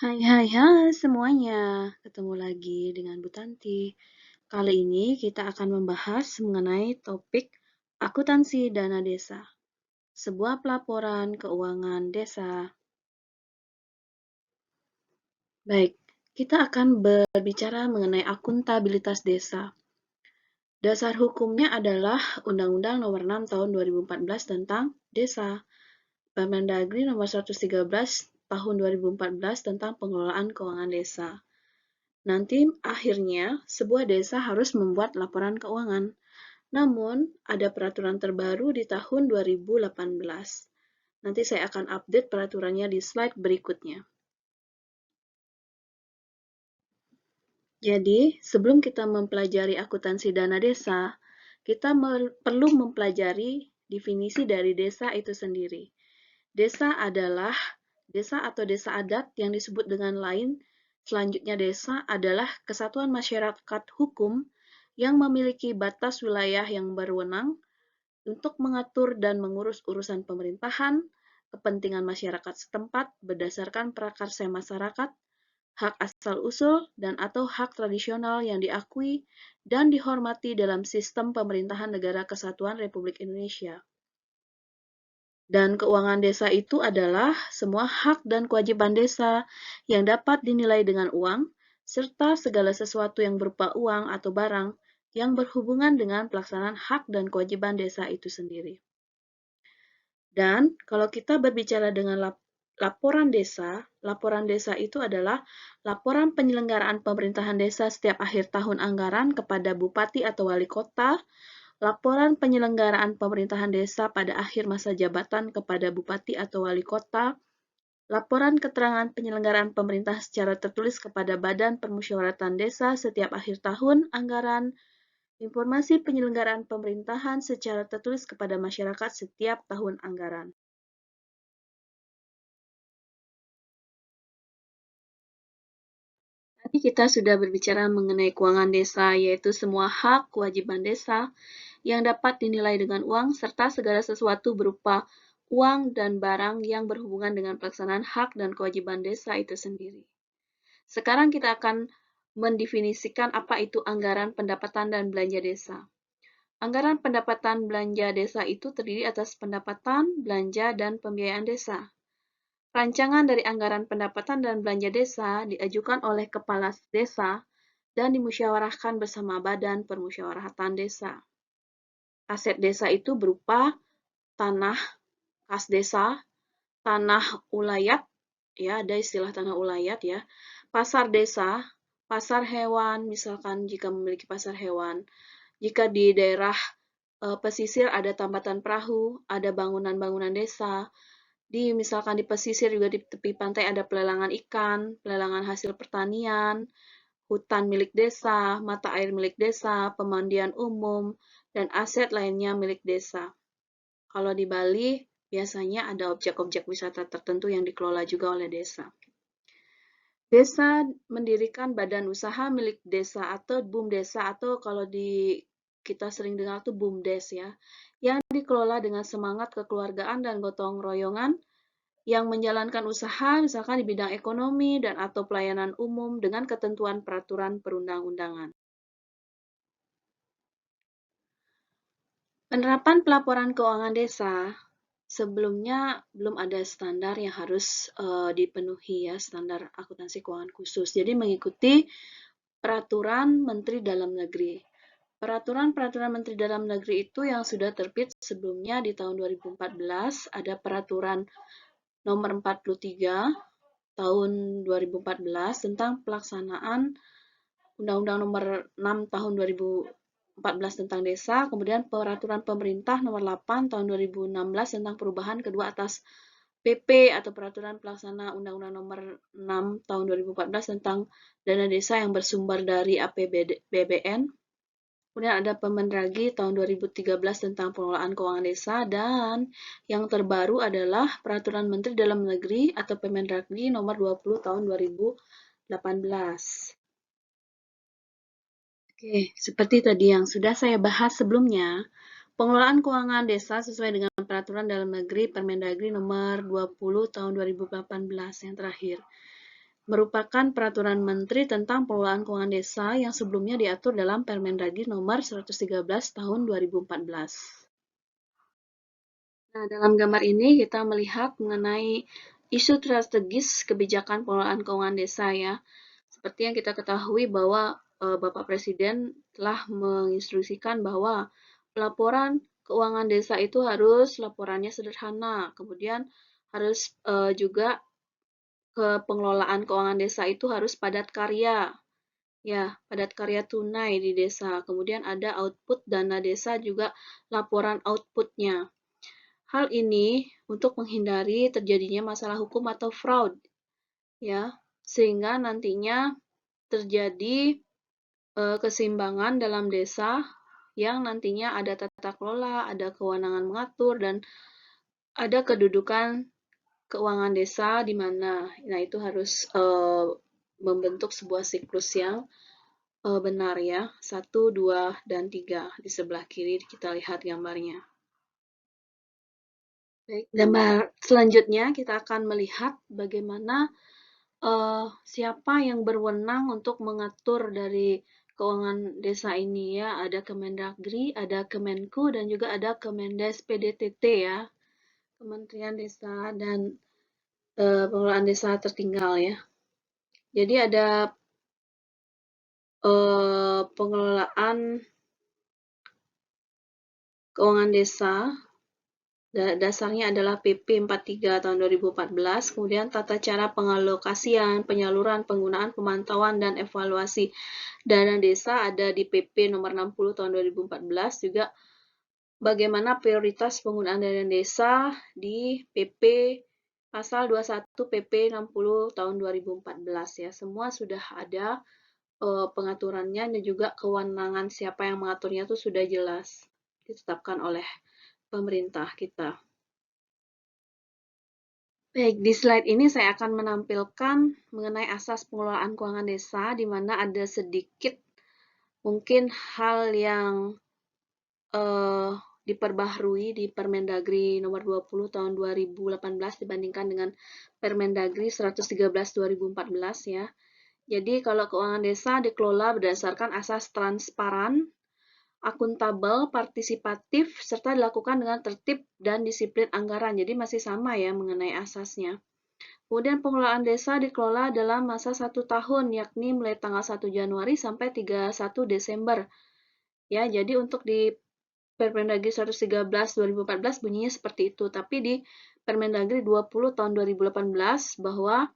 Hai semuanya, ketemu lagi dengan Bu Tanti. Kali ini kita akan membahas mengenai topik akuntansi dana desa, sebuah pelaporan keuangan desa. Baik, kita akan berbicara mengenai akuntabilitas desa. Dasar hukumnya adalah Undang-Undang Nomor 6 Tahun 2014 tentang Desa, Permendagri Nomor 113 Tahun 2014 tentang Pengelolaan Keuangan Desa. Nanti akhirnya sebuah desa harus membuat laporan keuangan. Namun, ada peraturan terbaru di tahun 2018. Nanti saya akan update peraturannya di slide berikutnya. Jadi, sebelum kita mempelajari akuntansi dana desa, kita perlu mempelajari definisi dari desa itu sendiri. Desa adalah desa atau desa adat yang disebut dengan lain. Selanjutnya, desa adalah kesatuan masyarakat hukum yang memiliki batas wilayah yang berwenang untuk mengatur dan mengurus urusan pemerintahan, kepentingan masyarakat setempat berdasarkan prakarsa masyarakat, hak asal-usul dan/atau hak tradisional yang diakui dan dihormati dalam sistem pemerintahan Negara Kesatuan Republik Indonesia. Dan keuangan desa itu adalah semua hak dan kewajiban desa yang dapat dinilai dengan uang, serta segala sesuatu yang berupa uang atau barang yang berhubungan dengan pelaksanaan hak dan kewajiban desa itu sendiri. Dan kalau kita berbicara dengan laporan desa itu adalah laporan penyelenggaraan pemerintahan desa setiap akhir tahun anggaran kepada bupati atau wali kota, laporan penyelenggaraan pemerintahan desa pada akhir masa jabatan kepada bupati atau wali kota, laporan keterangan penyelenggaraan pemerintah secara tertulis kepada Badan Permusyawaratan Desa setiap akhir tahun anggaran, informasi penyelenggaraan pemerintahan secara tertulis kepada masyarakat setiap tahun anggaran. Tadi kita sudah berbicara mengenai keuangan desa, yaitu semua hak kewajiban desa yang dapat dinilai dengan uang serta segala sesuatu berupa uang dan barang yang berhubungan dengan pelaksanaan hak dan kewajiban desa itu sendiri. Sekarang kita akan mendefinisikan apa itu anggaran pendapatan dan belanja desa. Anggaran pendapatan belanja desa itu terdiri atas pendapatan, belanja, dan pembiayaan desa. Rancangan dari anggaran pendapatan dan belanja desa diajukan oleh kepala desa dan dimusyawarahkan bersama Badan Permusyawaratan Desa. Aset desa itu berupa tanah kas desa, tanah ulayat, ya ada istilah tanah ulayat ya, pasar desa, pasar hewan, misalkan jika memiliki pasar hewan. Jika di daerah pesisir ada tambatan perahu, ada bangunan-bangunan desa. Misalkan di pesisir juga di tepi pantai ada pelelangan ikan, pelelangan hasil pertanian, hutan milik desa, mata air milik desa, pemandian umum, dan aset lainnya milik desa. Kalau di Bali, biasanya ada objek-objek wisata tertentu yang dikelola juga oleh desa. Desa mendirikan badan usaha milik desa atau BUMDesa atau kalau kita sering dengar tuh BUMDes ya, yang dikelola dengan semangat kekeluargaan dan gotong royongan yang menjalankan usaha misalkan di bidang ekonomi dan atau pelayanan umum dengan ketentuan peraturan perundang-undangan. Penerapan pelaporan keuangan desa sebelumnya belum ada standar yang harus dipenuhi ya, standar akuntansi keuangan khusus. Jadi mengikuti peraturan Menteri Dalam Negeri. Peraturan-peraturan Menteri Dalam Negeri itu yang sudah terbit sebelumnya di tahun 2014, ada peraturan nomor 43 tahun 2014 tentang pelaksanaan Undang-Undang nomor 6 tahun 2014 tentang desa, kemudian peraturan pemerintah nomor 8 tahun 2016 tentang perubahan kedua atas PP atau peraturan pelaksana Undang-Undang nomor 6 tahun 2014 tentang dana desa yang bersumber dari APBN. Kemudian ada Permendagri tahun 2013 tentang pengelolaan keuangan desa, dan yang terbaru adalah Peraturan Menteri Dalam Negeri atau Permendagri nomor 20 tahun 2018. Oke, seperti tadi yang sudah saya bahas sebelumnya, pengelolaan keuangan desa sesuai dengan Peraturan Dalam Negeri Permendagri nomor 20 tahun 2018 yang terakhir. merupakan peraturan menteri tentang pengelolaan keuangan desa yang sebelumnya diatur dalam Permendagri nomor 113 tahun 2014. Nah, dalam gambar ini kita melihat mengenai isu strategis kebijakan pengelolaan keuangan desa ya. Seperti yang kita ketahui bahwa Bapak Presiden telah menginstruksikan bahwa pelaporan keuangan desa itu harus laporannya sederhana, kemudian harus juga ke pengelolaan keuangan desa itu harus padat karya, ya, padat karya tunai di desa. Kemudian ada output dana desa juga laporan outputnya. Hal ini untuk menghindari terjadinya masalah hukum atau fraud, ya, sehingga nantinya terjadi keseimbangan dalam desa yang nantinya ada tata kelola, ada kewenangan mengatur, dan ada kedudukan keuangan desa di mana. Nah, itu harus membentuk sebuah siklus yang benar ya. 1, 2, dan 3. Di sebelah kiri kita lihat gambarnya. Baik, gambar selanjutnya kita akan melihat bagaimana siapa yang berwenang untuk mengatur dari keuangan desa ini ya. Ada Kemendagri, ada Kemenku, dan juga ada Kemendes PDTT ya. Kementerian Desa dan Pengelolaan Desa Tertinggal ya. Jadi ada pengelolaan keuangan desa, dasarnya adalah PP 43 tahun 2014, kemudian tata cara pengalokasian, penyaluran, penggunaan, pemantauan, dan evaluasi dana desa ada di PP nomor 60 tahun 2014, juga bagaimana prioritas penggunaan dana desa di PP pasal 21 PP 60 tahun 2014 ya. Semua sudah ada pengaturannya dan juga kewenangan siapa yang mengaturnya itu sudah jelas ditetapkan oleh pemerintah kita. Baik, di slide ini saya akan menampilkan mengenai asas pengelolaan keuangan desa, di mana ada sedikit mungkin hal yang diperbaharui di Permendagri nomor 20 tahun 2018 dibandingkan dengan Permendagri 113 2014 ya. Jadi kalau keuangan desa dikelola berdasarkan asas transparan, akuntabel, partisipatif, serta dilakukan dengan tertib dan disiplin anggaran. Jadi masih sama ya mengenai asasnya. Kemudian pengelolaan desa dikelola dalam masa 1 tahun, yakni mulai tanggal 1 Januari sampai 31 Desember. Ya, jadi untuk di Permendagri 113 2014 bunyinya seperti itu, tapi di Permendagri 20 tahun 2018 bahwa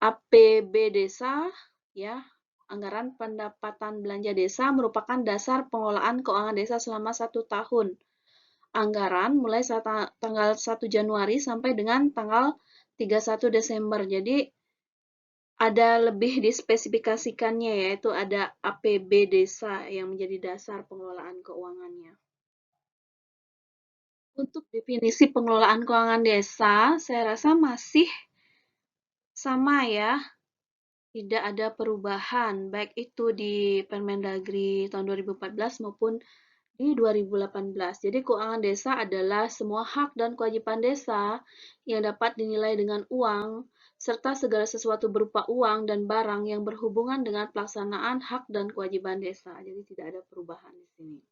APB desa ya, anggaran pendapatan belanja desa merupakan dasar pengelolaan keuangan desa selama 1 tahun. Anggaran mulai tanggal 1 Januari sampai dengan tanggal 31 Desember. Jadi ada lebih dispesifikasikannya, yaitu ada APB desa yang menjadi dasar pengelolaan keuangannya. Untuk definisi pengelolaan keuangan desa, saya rasa masih sama ya, tidak ada perubahan, baik itu di Permendagri tahun 2014 maupun di 2018. Jadi keuangan desa adalah semua hak dan kewajiban desa yang dapat dinilai dengan uang, serta segala sesuatu berupa uang dan barang yang berhubungan dengan pelaksanaan hak dan kewajiban desa. Jadi tidak ada perubahan di sini.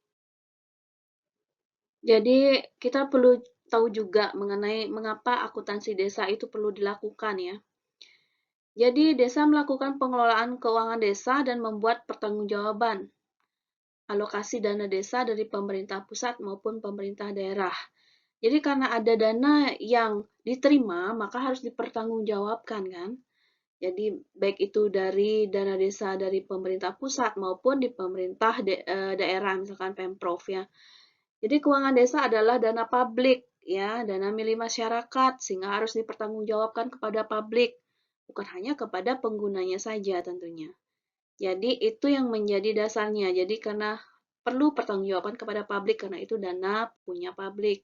Jadi kita perlu tahu juga mengenai mengapa akuntansi desa itu perlu dilakukan ya. Jadi desa melakukan pengelolaan keuangan desa dan membuat pertanggungjawaban alokasi dana desa dari pemerintah pusat maupun pemerintah daerah. Jadi karena ada dana yang diterima, maka harus dipertanggungjawabkan kan. Jadi baik itu dari dana desa dari pemerintah pusat maupun di pemerintah daerah, misalkan Pemprov ya. Jadi keuangan desa adalah dana publik ya, dana milik masyarakat sehingga harus dipertanggungjawabkan kepada publik, bukan hanya kepada penggunanya saja tentunya. Jadi itu yang menjadi dasarnya. Jadi karena perlu pertanggungjawaban kepada publik karena itu dana punya publik.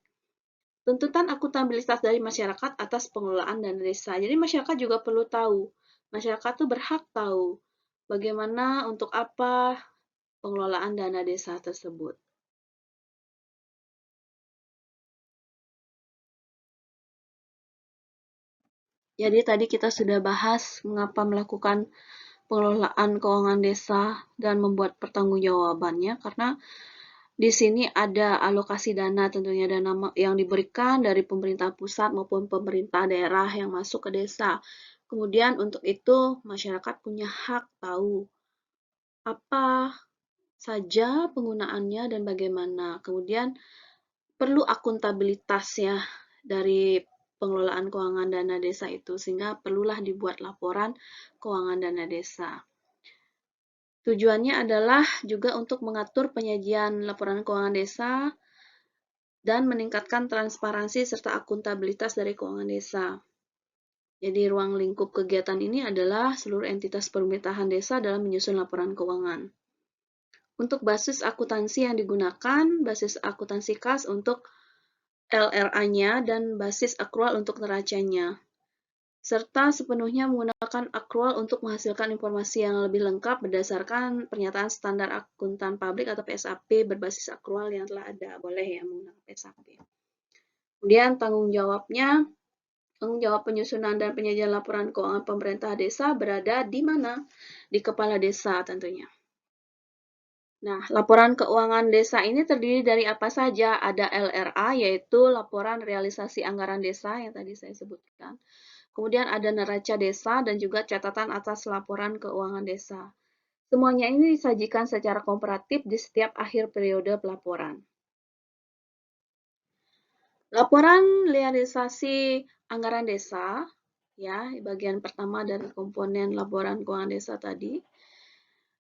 Tuntutan akuntabilitas dari masyarakat atas pengelolaan dana desa. Jadi masyarakat juga perlu tahu. Masyarakat tuh berhak tahu bagaimana untuk apa pengelolaan dana desa tersebut. Jadi tadi kita sudah bahas mengapa melakukan pengelolaan keuangan desa dan membuat pertanggungjawabannya, karena di sini ada alokasi dana, tentunya dana yang diberikan dari pemerintah pusat maupun pemerintah daerah yang masuk ke desa. Kemudian untuk itu masyarakat punya hak tahu apa saja penggunaannya dan bagaimana. Kemudian perlu akuntabilitas ya dari pengelolaan keuangan dana desa itu, sehingga perlulah dibuat laporan keuangan dana desa. Tujuannya adalah juga untuk mengatur penyajian laporan keuangan desa dan meningkatkan transparansi serta akuntabilitas dari keuangan desa. Jadi ruang lingkup kegiatan ini adalah seluruh entitas pemerintahan desa dalam menyusun laporan keuangan. Untuk basis akuntansi yang digunakan, basis akuntansi kas untuk LRA-nya dan basis akrual untuk neracanya, serta sepenuhnya menggunakan akrual untuk menghasilkan informasi yang lebih lengkap berdasarkan pernyataan standar akuntan publik atau PSAP berbasis akrual yang telah ada. Boleh ya menggunakan PSAP. Kemudian tanggung jawab penyusunan dan penyajian laporan keuangan pemerintah desa berada di mana? Di kepala desa tentunya. Nah, laporan keuangan desa ini terdiri dari apa saja? Ada LRA, yaitu laporan realisasi anggaran desa yang tadi saya sebutkan. Kemudian ada neraca desa dan juga catatan atas laporan keuangan desa. Semuanya ini disajikan secara komparatif di setiap akhir periode pelaporan. Laporan realisasi anggaran desa, ya, bagian pertama dari komponen laporan keuangan desa tadi.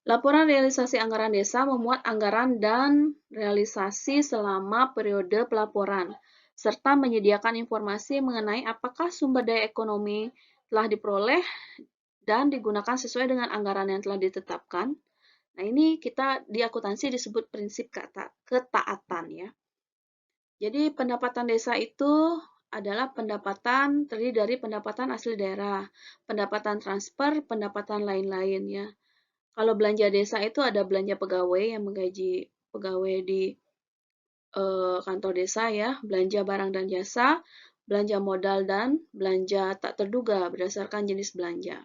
Laporan realisasi anggaran desa memuat anggaran dan realisasi selama periode pelaporan, serta menyediakan informasi mengenai apakah sumber daya ekonomi telah diperoleh dan digunakan sesuai dengan anggaran yang telah ditetapkan. Nah, ini kita di akuntansi disebut prinsip ketaatan ya. Jadi pendapatan desa itu adalah pendapatan terdiri dari pendapatan asli daerah, pendapatan transfer, pendapatan lain-lain ya. Kalau belanja desa itu ada belanja pegawai yang menggaji pegawai di kantor desa ya, belanja barang dan jasa, belanja modal dan belanja tak terduga berdasarkan jenis belanja.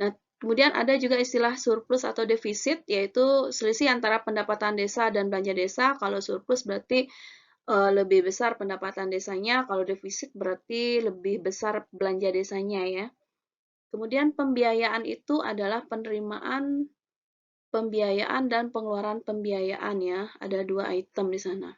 Nah, kemudian ada juga istilah surplus atau defisit, yaitu selisih antara pendapatan desa dan belanja desa. Kalau surplus berarti lebih besar pendapatan desanya, kalau defisit berarti lebih besar belanja desanya ya. Kemudian pembiayaan itu adalah penerimaan pembiayaan dan pengeluaran pembiayaan ya. Ada 2 item di sana.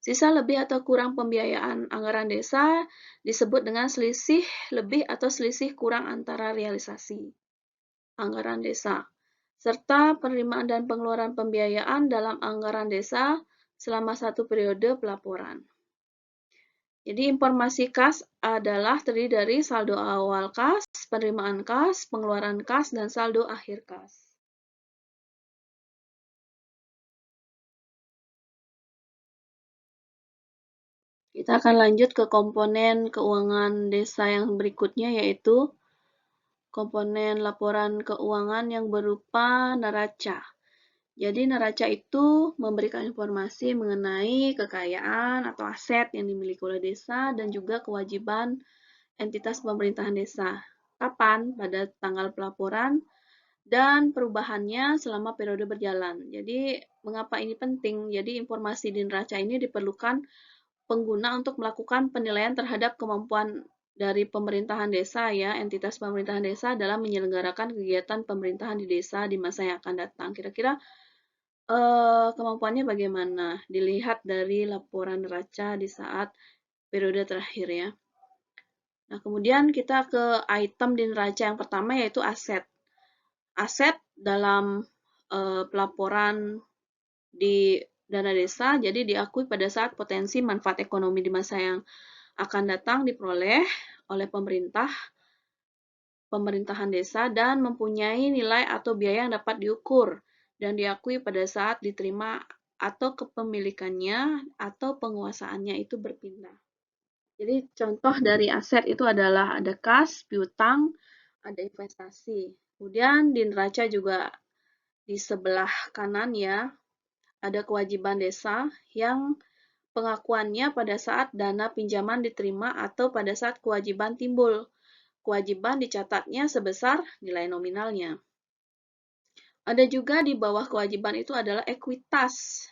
Sisa lebih atau kurang pembiayaan anggaran desa disebut dengan selisih lebih atau selisih kurang antara realisasi anggaran desa, serta penerimaan dan pengeluaran pembiayaan dalam anggaran desa selama satu periode pelaporan. Jadi informasi kas adalah terdiri dari saldo awal kas, penerimaan kas, pengeluaran kas, dan saldo akhir kas. Kita akan lanjut ke komponen keuangan desa yang berikutnya, yaitu komponen laporan keuangan yang berupa neraca. Jadi neraca itu memberikan informasi mengenai kekayaan atau aset yang dimiliki oleh desa dan juga kewajiban entitas pemerintahan desa. Kapan? Pada tanggal pelaporan dan perubahannya selama periode berjalan. Jadi mengapa ini penting? Jadi informasi di neraca ini diperlukan pengguna untuk melakukan penilaian terhadap kemampuan dari pemerintahan desa ya, entitas pemerintahan desa dalam menyelenggarakan kegiatan pemerintahan di desa di masa yang akan datang. Kira-kira kemampuannya bagaimana? Dilihat dari laporan neraca di saat periode terakhir ya. Nah, kemudian kita ke item di neraca yang pertama yaitu aset. Aset dalam pelaporan di dana desa jadi diakui pada saat potensi manfaat ekonomi di masa yang akan datang diperoleh oleh pemerintahan desa dan mempunyai nilai atau biaya yang dapat diukur dan diakui pada saat diterima atau kepemilikannya atau penguasaannya itu berpindah. Jadi contoh dari aset itu adalah ada kas, piutang, ada investasi. Kemudian di neraca juga di sebelah kanan ya, ada kewajiban desa yang pengakuannya pada saat dana pinjaman diterima atau pada saat kewajiban timbul. Kewajiban dicatatnya sebesar nilai nominalnya. Ada juga di bawah kewajiban itu adalah ekuitas.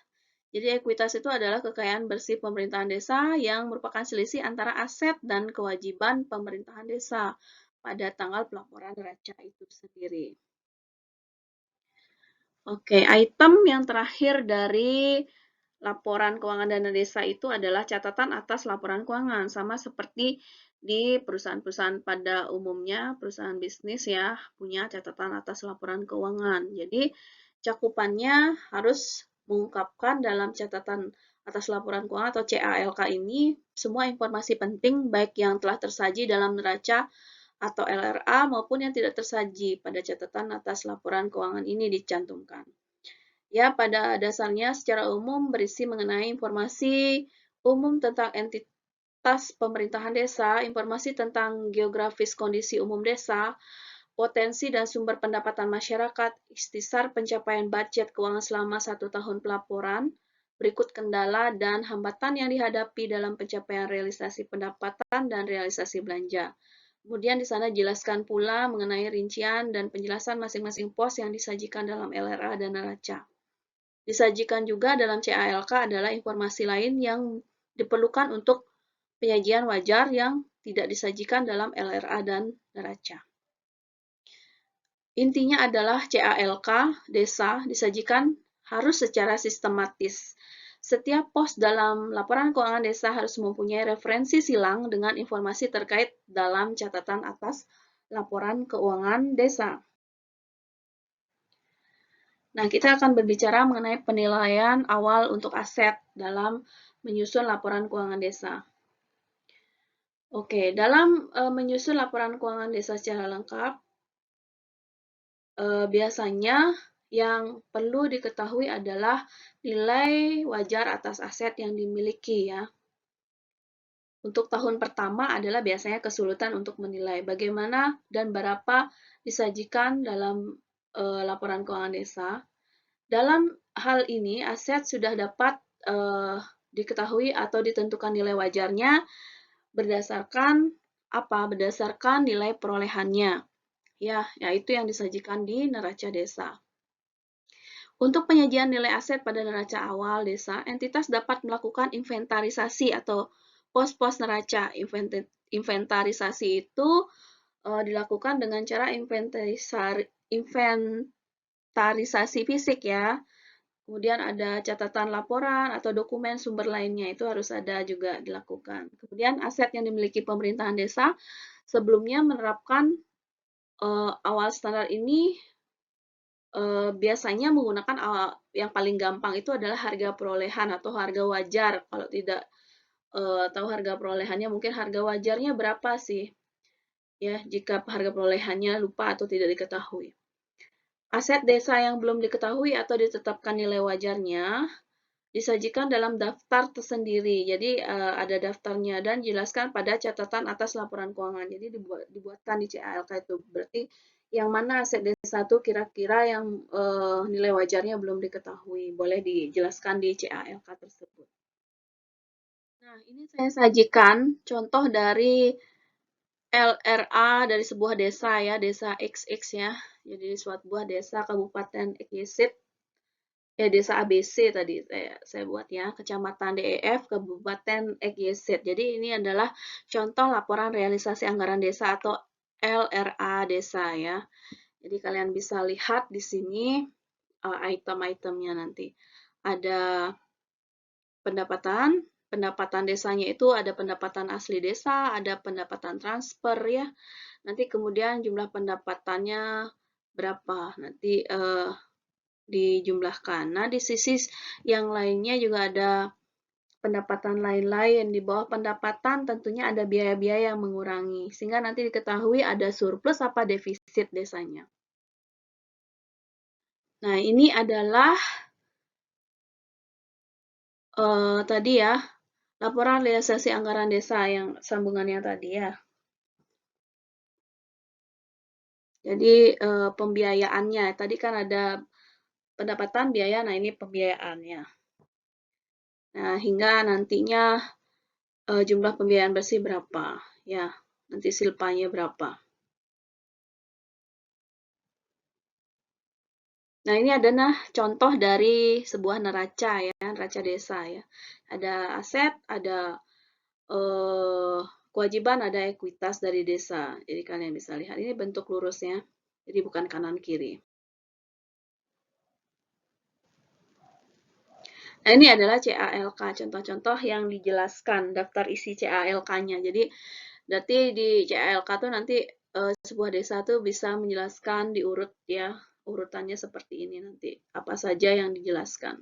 Jadi ekuitas itu adalah kekayaan bersih pemerintahan desa yang merupakan selisih antara aset dan kewajiban pemerintahan desa pada tanggal pelaporan neraca itu sendiri. Oke, item yang terakhir dari laporan keuangan dana desa itu adalah catatan atas laporan keuangan, sama seperti di perusahaan-perusahaan pada umumnya, perusahaan bisnis ya, punya catatan atas laporan keuangan. Jadi, cakupannya harus mengungkapkan dalam catatan atas laporan keuangan atau CALK ini semua informasi penting baik yang telah tersaji dalam neraca atau LRA maupun yang tidak tersaji pada catatan atas laporan keuangan ini dicantumkan. Ya, pada dasarnya secara umum berisi mengenai informasi umum tentang entitas pemerintahan desa, informasi tentang geografis kondisi umum desa, potensi dan sumber pendapatan masyarakat, ikhtisar pencapaian budget keuangan selama 1 tahun pelaporan, berikut kendala dan hambatan yang dihadapi dalam pencapaian realisasi pendapatan dan realisasi belanja. Kemudian di sana dijelaskan pula mengenai rincian dan penjelasan masing-masing pos yang disajikan dalam LRA dan neraca. Disajikan juga dalam CALK adalah informasi lain yang diperlukan untuk penyajian wajar yang tidak disajikan dalam LRA dan neraca. Intinya adalah CALK desa disajikan harus secara sistematis. Setiap pos dalam laporan keuangan desa harus mempunyai referensi silang dengan informasi terkait dalam catatan atas laporan keuangan desa. Nah, kita akan berbicara mengenai penilaian awal untuk aset dalam menyusun laporan keuangan desa. Oke, dalam menyusun laporan keuangan desa secara lengkap, biasanya yang perlu diketahui adalah nilai wajar atas aset yang dimiliki ya. Untuk tahun pertama adalah biasanya kesulitan untuk menilai bagaimana dan berapa disajikan dalam laporan keuangan desa. Dalam hal ini, aset sudah dapat diketahui atau ditentukan nilai wajarnya berdasarkan apa? Berdasarkan nilai perolehannya. Ya, yaitu yang disajikan di neraca desa. Untuk penyajian nilai aset pada neraca awal desa, entitas dapat melakukan inventarisasi atau pos-pos neraca. Inventarisasi itu dilakukan dengan cara inventarisasi fisik ya. Kemudian ada catatan laporan atau dokumen sumber lainnya, itu harus ada juga dilakukan. Kemudian aset yang dimiliki pemerintahan desa sebelumnya menerapkan awal standar ini biasanya menggunakan yang paling gampang itu adalah harga perolehan atau harga wajar. Kalau tidak tahu harga perolehannya, mungkin harga wajarnya berapa sih? Ya, jika harga perolehannya lupa atau tidak diketahui. Aset desa yang belum diketahui atau ditetapkan nilai wajarnya disajikan dalam daftar tersendiri. Jadi ada daftarnya dan dijelaskan pada catatan atas laporan keuangan. Jadi dibuatkan di CALK itu. Berarti yang mana aset desa itu kira-kira yang nilai wajarnya belum diketahui. Boleh dijelaskan di CALK tersebut. Nah, ini saya sajikan contoh dari LRA dari sebuah desa ya, desa XX ya. Jadi sebuah desa Kabupaten XYZ ya desa ABC tadi saya buat ya, Kecamatan DEF, Kabupaten XYZ. Jadi ini adalah contoh laporan realisasi anggaran desa atau LRA desa ya. Jadi kalian bisa lihat di sini item-itemnya nanti. Ada pendapatan desanya itu ada pendapatan asli desa, ada pendapatan transfer ya. Nanti kemudian jumlah pendapatannya berapa? Nanti dijumlahkan. Nah, di sisi yang lainnya juga ada pendapatan lain-lain. Di bawah pendapatan tentunya ada biaya-biaya yang mengurangi, sehingga nanti diketahui ada surplus apa defisit desanya. Nah, ini adalah tadi ya, laporan realisasi anggaran desa yang sambungannya tadi ya. Jadi pembiayaannya, tadi kan ada pendapatan biaya, nah ini pembiayaannya. Nah, hingga nantinya jumlah pembiayaan bersih berapa, ya, nanti silpanya berapa. Nah, ini adalah contoh dari sebuah neraca ya, neraca desa ya. Ada aset, ada kewajiban, ada ekuitas dari desa. Jadi kalian bisa lihat ini bentuk lurusnya, jadi bukan kanan kiri. Nah, ini adalah CALK, contoh-contoh yang dijelaskan, daftar isi CALK-nya. Jadi, berarti di CALK tuh nanti sebuah desa tuh bisa menjelaskan diurut ya, urutannya seperti ini nanti, apa saja yang dijelaskan.